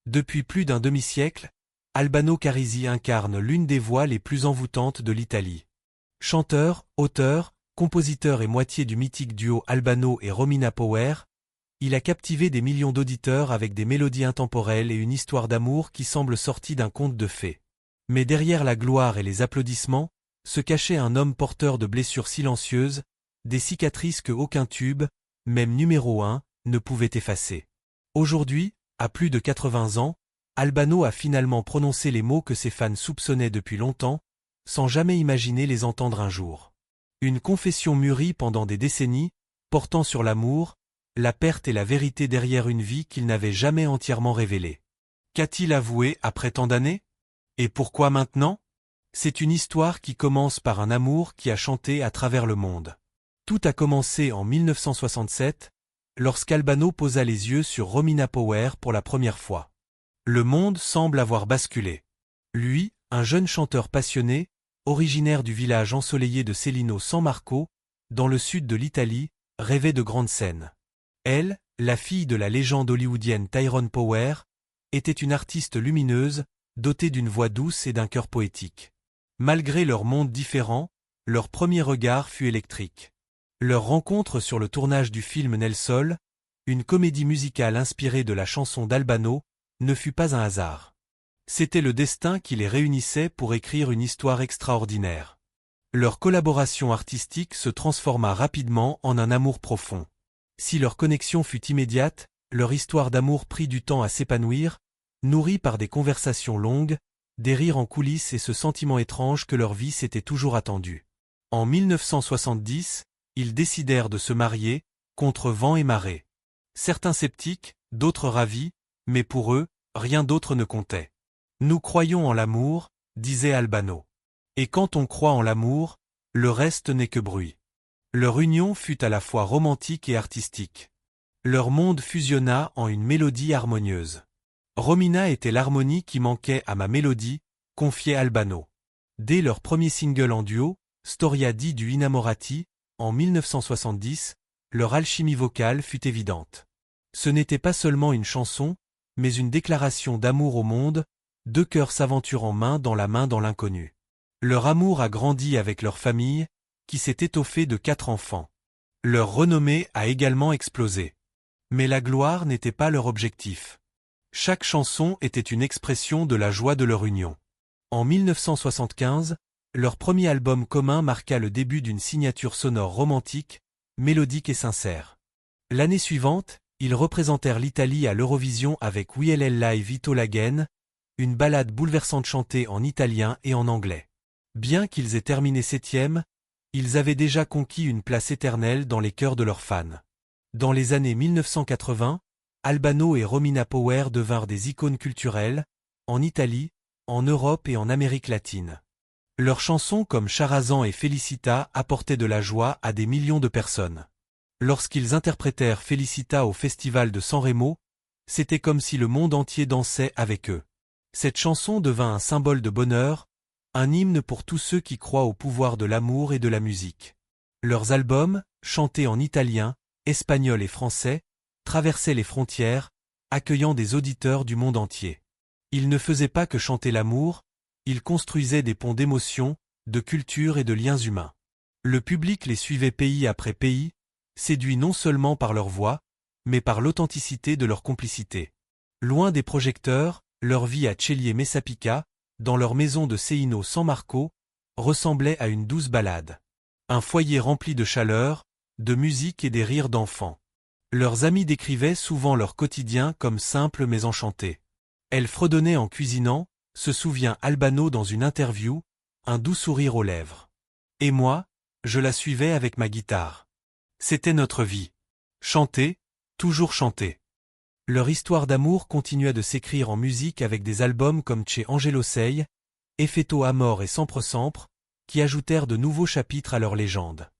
Depuis plus d'un demi-siècle, Albano Carisi incarne l'une des voix les plus envoûtantes de l'Italie. Chanteur, auteur, compositeur et moitié du mythique duo Albano et Romina Power, il a captivé des millions d'auditeurs avec des mélodies intemporelles et une histoire d'amour qui semble sortie d'un conte de fées. Mais derrière la gloire et les applaudissements, se cachait un homme porteur de blessures silencieuses, des cicatrices que aucun tube, même numéro 1, ne pouvait effacer. Aujourd'hui, à plus de 80 ans, Albano a finalement prononcé les mots que ses fans soupçonnaient depuis longtemps, sans jamais imaginer les entendre un jour. Une confession mûrie pendant des décennies, portant sur l'amour, la perte et la vérité derrière une vie qu'il n'avait jamais entièrement révélée. Qu'a-t-il avoué après tant d'années? Et pourquoi maintenant? C'est une histoire qui commence par un amour qui a chanté à travers le monde. Tout a commencé en 1967, lorsqu'Albano posa les yeux sur Romina Power pour la première fois. Le monde semble avoir basculé. Lui, un jeune chanteur passionné, originaire du village ensoleillé de Cellino San Marco, dans le sud de l'Italie, rêvait de grandes scènes. Elle, la fille de la légende hollywoodienne Tyrone Power, était une artiste lumineuse, dotée d'une voix douce et d'un cœur poétique. Malgré leurs mondes différents, leur premier regard fut électrique. Leur rencontre sur le tournage du film Nel Sol, une comédie musicale inspirée de la chanson d'Albano, ne fut pas un hasard. C'était le destin qui les réunissait pour écrire une histoire extraordinaire. Leur collaboration artistique se transforma rapidement en un amour profond. Si leur connexion fut immédiate, leur histoire d'amour prit du temps à s'épanouir, nourrie par des conversations longues, des rires en coulisses et ce sentiment étrange que leur vie s'était toujours attendue. En 1970, ils décidèrent de se marier, contre vent et marée. Certains sceptiques, d'autres ravis, mais pour eux, rien d'autre ne comptait. Nous croyons en l'amour, disait Albano. Et quand on croit en l'amour, le reste n'est que bruit. Leur union fut à la fois romantique et artistique. Leur monde fusionna en une mélodie harmonieuse. Romina était l'harmonie qui manquait à ma mélodie, confiait Albano. Dès leur premier single en duo, Storia di du Innamorati, en 1970, leur alchimie vocale fut évidente. Ce n'était pas seulement une chanson, mais une déclaration d'amour au monde, deux cœurs s'aventurant main dans l'inconnu. Leur amour a grandi avec leur famille, qui s'est étoffée de 4 enfants. Leur renommée a également explosé. Mais la gloire n'était pas leur objectif. Chaque chanson était une expression de la joie de leur union. En 1975, leur premier album commun marqua le début d'une signature sonore romantique, mélodique et sincère. L'année suivante, ils représentèrent l'Italie à l'Eurovision avec Oui elle live Ito Lagen, une ballade bouleversante chantée en italien et en anglais. Bien qu'ils aient terminé 7e, ils avaient déjà conquis une place éternelle dans les cœurs de leurs fans. Dans les années 1980, Albano et Romina Power devinrent des icônes culturelles, en Italie, en Europe et en Amérique latine. Leurs chansons comme Charazan et Felicita apportaient de la joie à des millions de personnes. Lorsqu'ils interprétèrent Felicita au festival de San Remo, c'était comme si le monde entier dansait avec eux. Cette chanson devint un symbole de bonheur, un hymne pour tous ceux qui croient au pouvoir de l'amour et de la musique. Leurs albums, chantés en italien, espagnol et français, traversaient les frontières, accueillant des auditeurs du monde entier. Ils ne faisaient pas que chanter l'amour, ils construisaient des ponts d'émotions, de culture et de liens humains. Le public les suivait pays après pays, séduit non seulement par leur voix, mais par l'authenticité de leur complicité. Loin des projecteurs, leur vie à Ceglie Messapica, dans leur maison de Seino San Marco, ressemblait à une douce balade. Un foyer rempli de chaleur, de musique et des rires d'enfants. Leurs amis décrivaient souvent leur quotidien comme simple mais enchanté. Elle fredonnait en cuisinant, se souvient Albano dans une interview, un doux sourire aux lèvres. Et moi, je la suivais avec ma guitare. C'était notre vie. Chanter, toujours chanter. Leur histoire d'amour continua de s'écrire en musique avec des albums comme C'è Angelo Sei, Effetto Amor et Sempre Sempre, qui ajoutèrent de nouveaux chapitres à leur légende.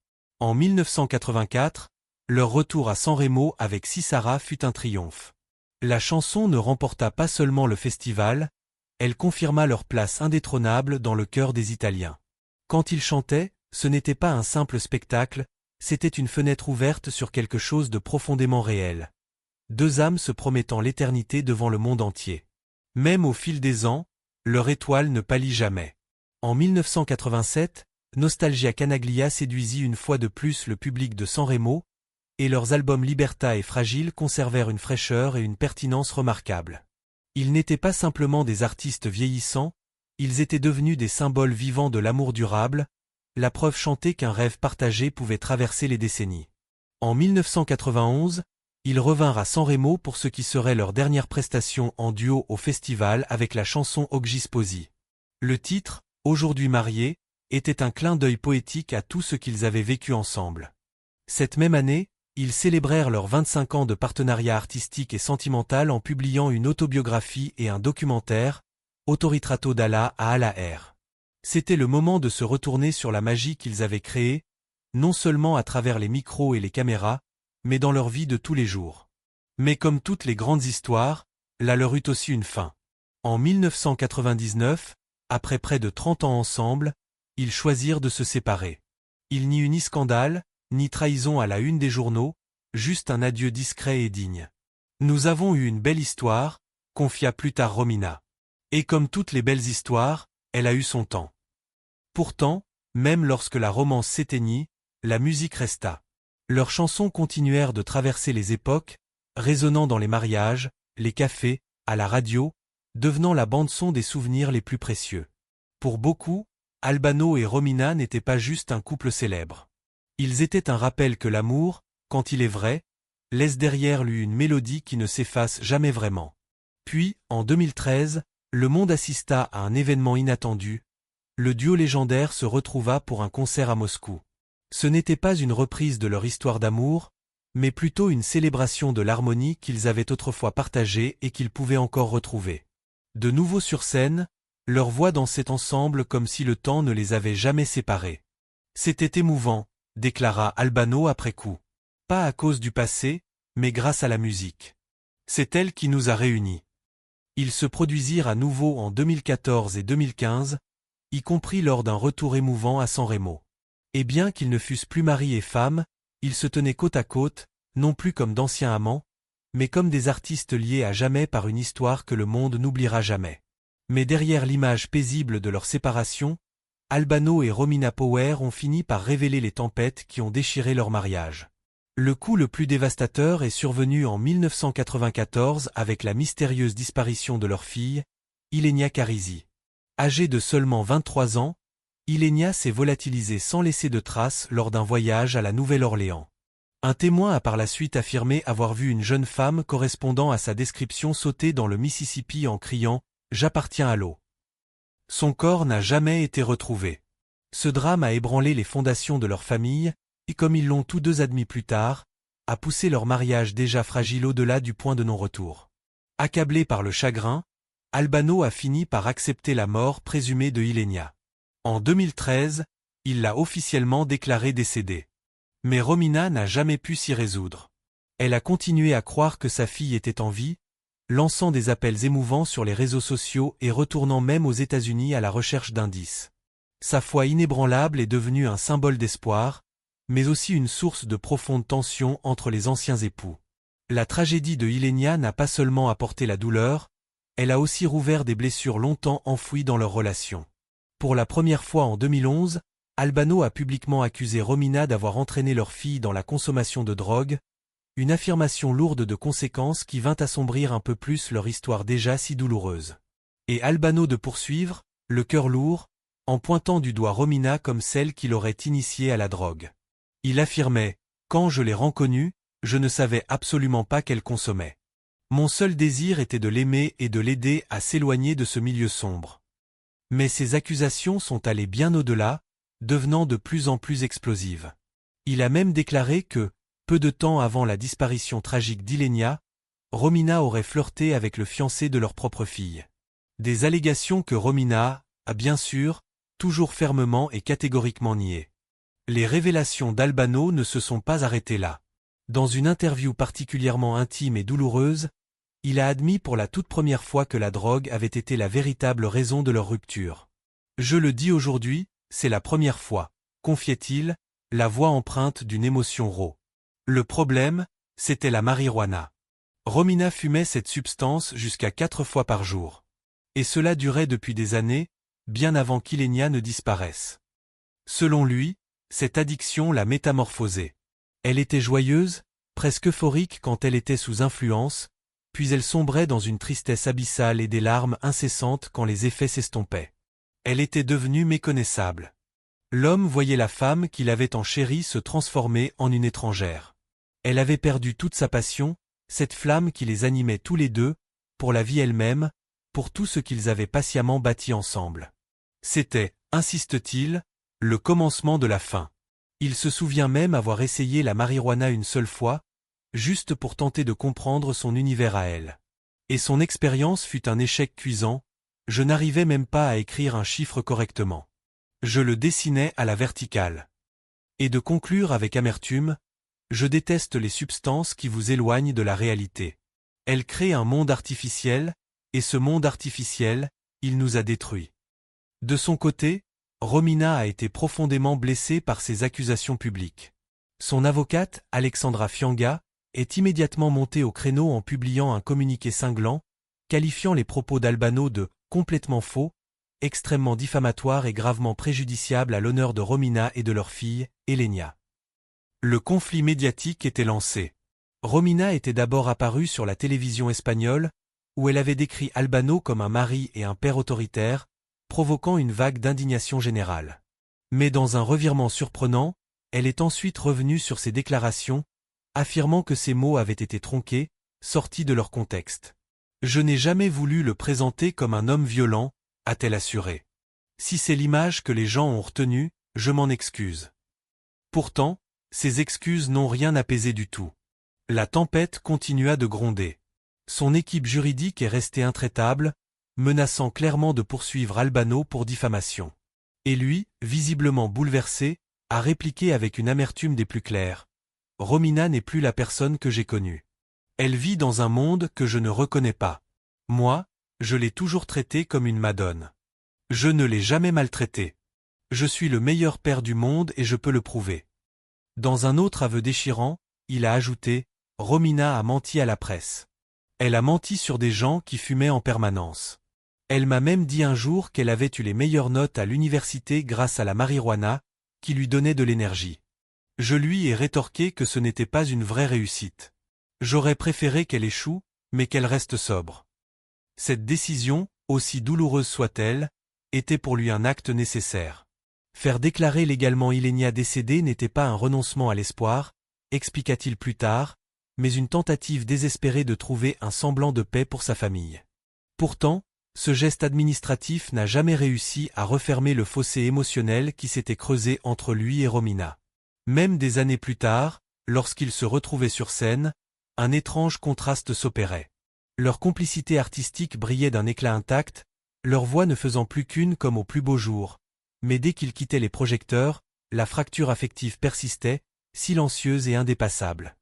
En 1984, leur retour à San Remo avec Sisara fut un triomphe. La chanson ne remporta pas seulement le festival, elle confirma leur place indétrônable dans le cœur des Italiens. Quand ils chantaient, ce n'était pas un simple spectacle, c'était une fenêtre ouverte sur quelque chose de profondément réel. Deux âmes se promettant l'éternité devant le monde entier. Même au fil des ans, leur étoile ne pâlit jamais. En 1987, Nostalgia Canaglia séduisit une fois de plus le public de Sanremo, et leurs albums Libertà et Fragile conservèrent une fraîcheur et une pertinence remarquables. Ils n'étaient pas simplement des artistes vieillissants, ils étaient devenus des symboles vivants de l'amour durable, la preuve chantée qu'un rêve partagé pouvait traverser les décennies. En 1991, ils revinrent à Sanremo pour ce qui serait leur dernière prestation en duo au festival avec la chanson Oggi Sposi. Le titre, Aujourd'hui mariés, était un clin d'œil poétique à tout ce qu'ils avaient vécu ensemble. Cette même année, ils célébrèrent leurs 25 ans de partenariat artistique et sentimental en publiant une autobiographie et un documentaire, Autoritrato d'Alla à Alla R. C'était le moment de se retourner sur la magie qu'ils avaient créée, non seulement à travers les micros et les caméras, mais dans leur vie de tous les jours. Mais comme toutes les grandes histoires, la leur eut aussi une fin. En 1999, après près de 30 ans ensemble, ils choisirent de se séparer. Il n'y eut ni scandale, ni trahison à la une des journaux, juste un adieu discret et digne. Nous avons eu une belle histoire, confia plus tard Romina. Et comme toutes les belles histoires, elle a eu son temps. Pourtant, même lorsque la romance s'éteignit, la musique resta. Leurs chansons continuèrent de traverser les époques, résonnant dans les mariages, les cafés, à la radio, devenant la bande-son des souvenirs les plus précieux. Pour beaucoup, Albano et Romina n'étaient pas juste un couple célèbre. Ils étaient un rappel que l'amour, quand il est vrai, laisse derrière lui une mélodie qui ne s'efface jamais vraiment. Puis, en 2013, le monde assista à un événement inattendu. Le duo légendaire se retrouva pour un concert à Moscou. Ce n'était pas une reprise de leur histoire d'amour, mais plutôt une célébration de l'harmonie qu'ils avaient autrefois partagée et qu'ils pouvaient encore retrouver. De nouveau sur scène, leurs voix dansaient ensemble comme si le temps ne les avait jamais séparés. C'était émouvant, déclara Albano après coup. Pas à cause du passé, mais grâce à la musique. C'est elle qui nous a réunis. Ils se produisirent à nouveau en 2014 et 2015, y compris lors d'un retour émouvant à Sanremo. Et bien qu'ils ne fussent plus mari et femme, ils se tenaient côte à côte, non plus comme d'anciens amants, mais comme des artistes liés à jamais par une histoire que le monde n'oubliera jamais. Mais derrière l'image paisible de leur séparation, Albano et Romina Power ont fini par révéler les tempêtes qui ont déchiré leur mariage. Le coup le plus dévastateur est survenu en 1994 avec la mystérieuse disparition de leur fille, Ilenia Carisi. Âgée de seulement 23 ans, Ilenia s'est volatilisée sans laisser de traces lors d'un voyage à la Nouvelle-Orléans. Un témoin a par la suite affirmé avoir vu une jeune femme correspondant à sa description sauter dans le Mississippi en criant « J'appartiens à l'eau ». Son corps n'a jamais été retrouvé. Ce drame a ébranlé les fondations de leur famille, et comme ils l'ont tous deux admis plus tard, a poussé leur mariage déjà fragile au-delà du point de non-retour. Accablé par le chagrin, Albano a fini par accepter la mort présumée de Ilenia. En 2013, il l'a officiellement déclarée décédée. Mais Romina n'a jamais pu s'y résoudre. Elle a continué à croire que sa fille était en vie, lançant des appels émouvants sur les réseaux sociaux et retournant même aux États-Unis à la recherche d'indices. Sa foi inébranlable est devenue un symbole d'espoir, mais aussi une source de profonde tension entre les anciens époux. La tragédie de Ilenia n'a pas seulement apporté la douleur, elle a aussi rouvert des blessures longtemps enfouies dans leur relation. Pour la première fois en 2011, Albano a publiquement accusé Romina d'avoir entraîné leur fille dans la consommation de drogue, une affirmation lourde de conséquences qui vint assombrir un peu plus leur histoire déjà si douloureuse. Et Albano de poursuivre, le cœur lourd, en pointant du doigt Romina comme celle qui l'aurait initiée à la drogue. Il affirmait « Quand je l'ai reconnue, je ne savais absolument pas qu'elle consommait. Mon seul désir était de l'aimer et de l'aider à s'éloigner de ce milieu sombre. » Mais ces accusations sont allées bien au-delà, devenant de plus en plus explosives. Il a même déclaré que, peu de temps avant la disparition tragique d'Ilenia, Romina aurait flirté avec le fiancé de leur propre fille. Des allégations que Romina a, bien sûr, toujours fermement et catégoriquement niées. Les révélations d'Albano ne se sont pas arrêtées là. Dans une interview particulièrement intime et douloureuse, il a admis pour la toute première fois que la drogue avait été la véritable raison de leur rupture. « Je le dis aujourd'hui, c'est la première fois », confiait-il, la voix empreinte d'une émotion rauque. Le problème, c'était la marijuana. Romina fumait cette substance jusqu'à 4 fois par jour. Et cela durait depuis des années, bien avant qu'Ilenia ne disparaisse. Selon lui, cette addiction l'a métamorphosée. Elle était joyeuse, presque euphorique quand elle était sous influence, puis elle sombrait dans une tristesse abyssale et des larmes incessantes quand les effets s'estompaient. Elle était devenue méconnaissable. L'homme voyait la femme qu'il avait tant chérie se transformer en une étrangère. Elle avait perdu toute sa passion, cette flamme qui les animait tous les deux, pour la vie elle-même, pour tout ce qu'ils avaient patiemment bâti ensemble. C'était, insiste-t-il, le commencement de la fin. Il se souvient même avoir essayé la marijuana une seule fois, juste pour tenter de comprendre son univers à elle. Et son expérience fut un échec cuisant, je n'arrivais même pas à écrire un chiffre correctement. Je le dessinais à la verticale. Et de conclure avec amertume, je déteste les substances qui vous éloignent de la réalité. Elles créent un monde artificiel, et ce monde artificiel, il nous a détruits. De son côté, Romina a été profondément blessée par ces accusations publiques. Son avocate, Alexandra Fianga, est immédiatement montée au créneau en publiant un communiqué cinglant, qualifiant les propos d'Albano de « complètement faux », extrêmement diffamatoires et gravement préjudiciables à l'honneur de Romina et de leur fille, Ilenia. Le conflit médiatique était lancé. Romina était d'abord apparue sur la télévision espagnole, où elle avait décrit Albano comme un mari et un père autoritaire, provoquant une vague d'indignation générale. Mais dans un revirement surprenant, elle est ensuite revenue sur ses déclarations, affirmant que ces mots avaient été tronqués, sortis de leur contexte. « Je n'ai jamais voulu le présenter comme un homme violent », a-t-elle assuré. « Si c'est l'image que les gens ont retenue, je m'en excuse. » Pourtant, ces excuses n'ont rien apaisé du tout. La tempête continua de gronder. Son équipe juridique est restée intraitable, menaçant clairement de poursuivre Albano pour diffamation. Et lui, visiblement bouleversé, a répliqué avec une amertume des plus claires. « Romina n'est plus la personne que j'ai connue. Elle vit dans un monde que je ne reconnais pas. Moi, je l'ai toujours traitée comme une madone. Je ne l'ai jamais maltraitée. Je suis le meilleur père du monde et je peux le prouver. » Dans un autre aveu déchirant, il a ajouté « Romina a menti à la presse. Elle a menti sur des gens qui fumaient en permanence. Elle m'a même dit un jour qu'elle avait eu les meilleures notes à l'université grâce à la marijuana, qui lui donnait de l'énergie. Je lui ai rétorqué que ce n'était pas une vraie réussite. J'aurais préféré qu'elle échoue, mais qu'elle reste sobre. » Cette décision, aussi douloureuse soit-elle, était pour lui un acte nécessaire. Faire déclarer légalement Ilenia décédée n'était pas un renoncement à l'espoir, expliqua-t-il plus tard, mais une tentative désespérée de trouver un semblant de paix pour sa famille. Pourtant, ce geste administratif n'a jamais réussi à refermer le fossé émotionnel qui s'était creusé entre lui et Romina. Même des années plus tard, lorsqu'ils se retrouvaient sur scène, un étrange contraste s'opérait. Leur complicité artistique brillait d'un éclat intact, leur voix ne faisant plus qu'une comme au plus beau jour, mais dès qu'ils quittaient les projecteurs, la fracture affective persistait, silencieuse et indépassable.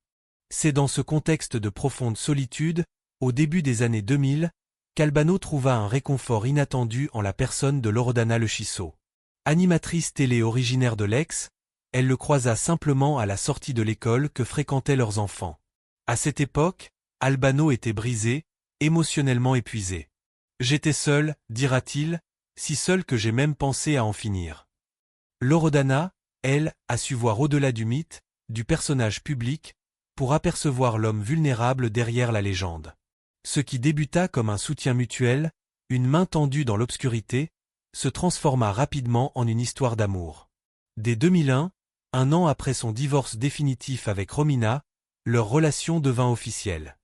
C'est dans ce contexte de profonde solitude, au début des années 2000, qu'Albano trouva un réconfort inattendu en la personne de Loredana Lechisso. Animatrice télé originaire de l'Aix, elle le croisa simplement à la sortie de l'école que fréquentaient leurs enfants. À cette époque, Albano était brisé, émotionnellement épuisé. « J'étais seul, dira-t-il, si seul que j'ai même pensé à en finir. » Loredana, elle, a su voir au-delà du mythe, du personnage public, pour apercevoir l'homme vulnérable derrière la légende. Ce qui débuta comme un soutien mutuel, une main tendue dans l'obscurité, se transforma rapidement en une histoire d'amour. Dès 2001, un an après son divorce définitif avec Romina, leur relation devint officielle.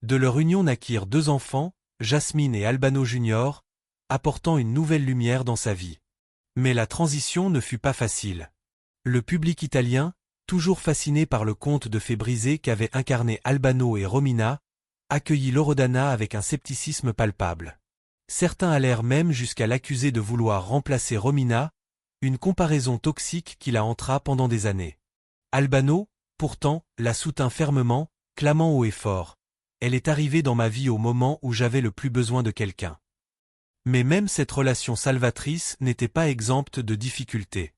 De leur union naquirent 2 enfants, Jasmine et Albano Junior, apportant une nouvelle lumière dans sa vie. Mais la transition ne fut pas facile. Le public italien, toujours fasciné par le conte de fées brisées qu'avaient incarné Albano et Romina, accueillit Loredana avec un scepticisme palpable. Certains allèrent même jusqu'à l'accuser de vouloir remplacer Romina, une comparaison toxique qui la hantera pendant des années. Albano, pourtant, la soutint fermement, clamant haut et fort. « Elle est arrivée dans ma vie au moment où j'avais le plus besoin de quelqu'un. » Mais même cette relation salvatrice n'était pas exempte de difficultés.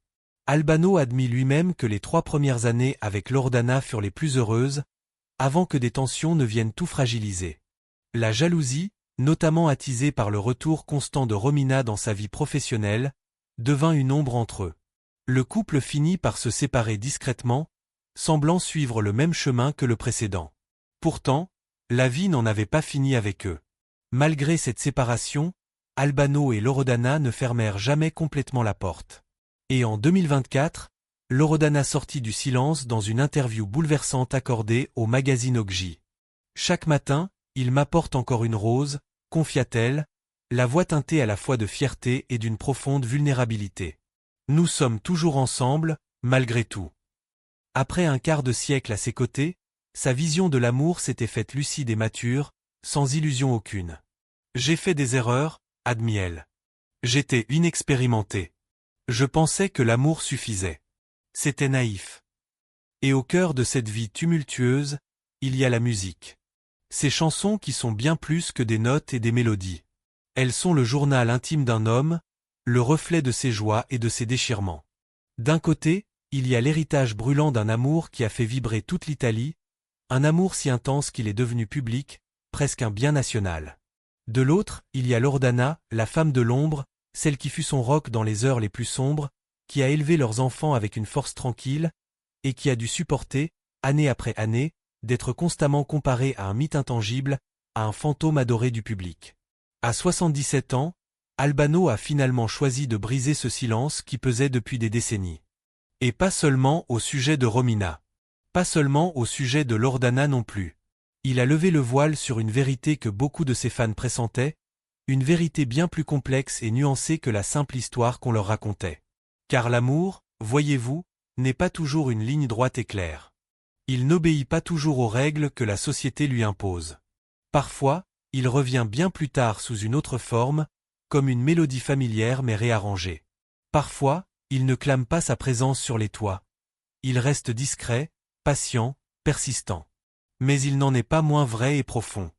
Albano admit lui-même que les 3 premières années avec Loredana furent les plus heureuses, avant que des tensions ne viennent tout fragiliser. La jalousie, notamment attisée par le retour constant de Romina dans sa vie professionnelle, devint une ombre entre eux. Le couple finit par se séparer discrètement, semblant suivre le même chemin que le précédent. Pourtant, la vie n'en avait pas fini avec eux. Malgré cette séparation, Albano et Loredana ne fermèrent jamais complètement la porte. Et en 2024, Loredana sortit du silence dans une interview bouleversante accordée au magazine Oggi. Chaque matin, il m'apporte encore une rose, confia-t-elle, la voix teintée à la fois de fierté et d'une profonde vulnérabilité. Nous sommes toujours ensemble, malgré tout. Après un quart de siècle à ses côtés, sa vision de l'amour s'était faite lucide et mature, sans illusion aucune. J'ai fait des erreurs, admit-elle. J'étais inexpérimenté. Je pensais que l'amour suffisait. C'était naïf. Et au cœur de cette vie tumultueuse, il y a la musique. Ces chansons qui sont bien plus que des notes et des mélodies. Elles sont le journal intime d'un homme, le reflet de ses joies et de ses déchirements. D'un côté, il y a l'héritage brûlant d'un amour qui a fait vibrer toute l'Italie, un amour si intense qu'il est devenu public, presque un bien national. De l'autre, il y a Loredana, la femme de l'ombre, celle qui fut son roc dans les heures les plus sombres, qui a élevé leurs enfants avec une force tranquille, et qui a dû supporter, année après année, d'être constamment comparée à un mythe intangible, à un fantôme adoré du public. À 77 ans, Albano a finalement choisi de briser ce silence qui pesait depuis des décennies. Et pas seulement au sujet de Romina. Pas seulement au sujet de Loredana non plus. Il a levé le voile sur une vérité que beaucoup de ses fans pressentaient, une vérité bien plus complexe et nuancée que la simple histoire qu'on leur racontait. Car l'amour, voyez-vous, n'est pas toujours une ligne droite et claire. Il n'obéit pas toujours aux règles que la société lui impose. Parfois, il revient bien plus tard sous une autre forme, comme une mélodie familière mais réarrangée. Parfois, il ne clame pas sa présence sur les toits. Il reste discret, patient, persistant. Mais il n'en est pas moins vrai et profond.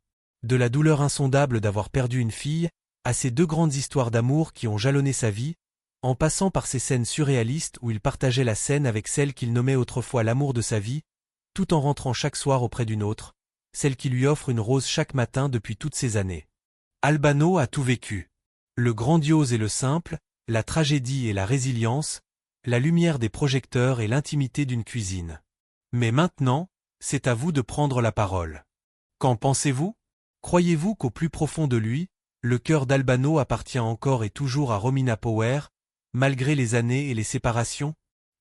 De la douleur insondable d'avoir perdu une fille, à ces deux grandes histoires d'amour qui ont jalonné sa vie, en passant par ces scènes surréalistes où il partageait la scène avec celle qu'il nommait autrefois l'amour de sa vie, tout en rentrant chaque soir auprès d'une autre, celle qui lui offre une rose chaque matin depuis toutes ces années. Albano a tout vécu. Le grandiose et le simple, la tragédie et la résilience, la lumière des projecteurs et l'intimité d'une cuisine. Mais maintenant, c'est à vous de prendre la parole. Qu'en pensez-vous? Croyez-vous qu'au plus profond de lui, le cœur d'Albano appartient encore et toujours à Romina Power, malgré les années et les séparations?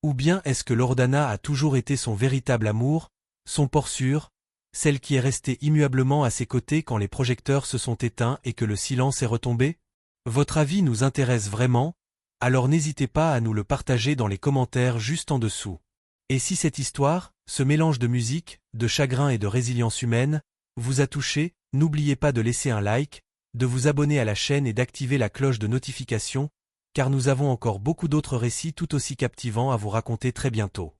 Ou bien est-ce que Loredana a toujours été son véritable amour, son port sûr, celle qui est restée immuablement à ses côtés quand les projecteurs se sont éteints et que le silence est retombé? Votre avis nous intéresse vraiment, alors n'hésitez pas à nous le partager dans les commentaires juste en dessous. Et si cette histoire, ce mélange de musique, de chagrin et de résilience humaine, vous a touché, n'oubliez pas de laisser un like, de vous abonner à la chaîne et d'activer la cloche de notification, car nous avons encore beaucoup d'autres récits tout aussi captivants à vous raconter très bientôt.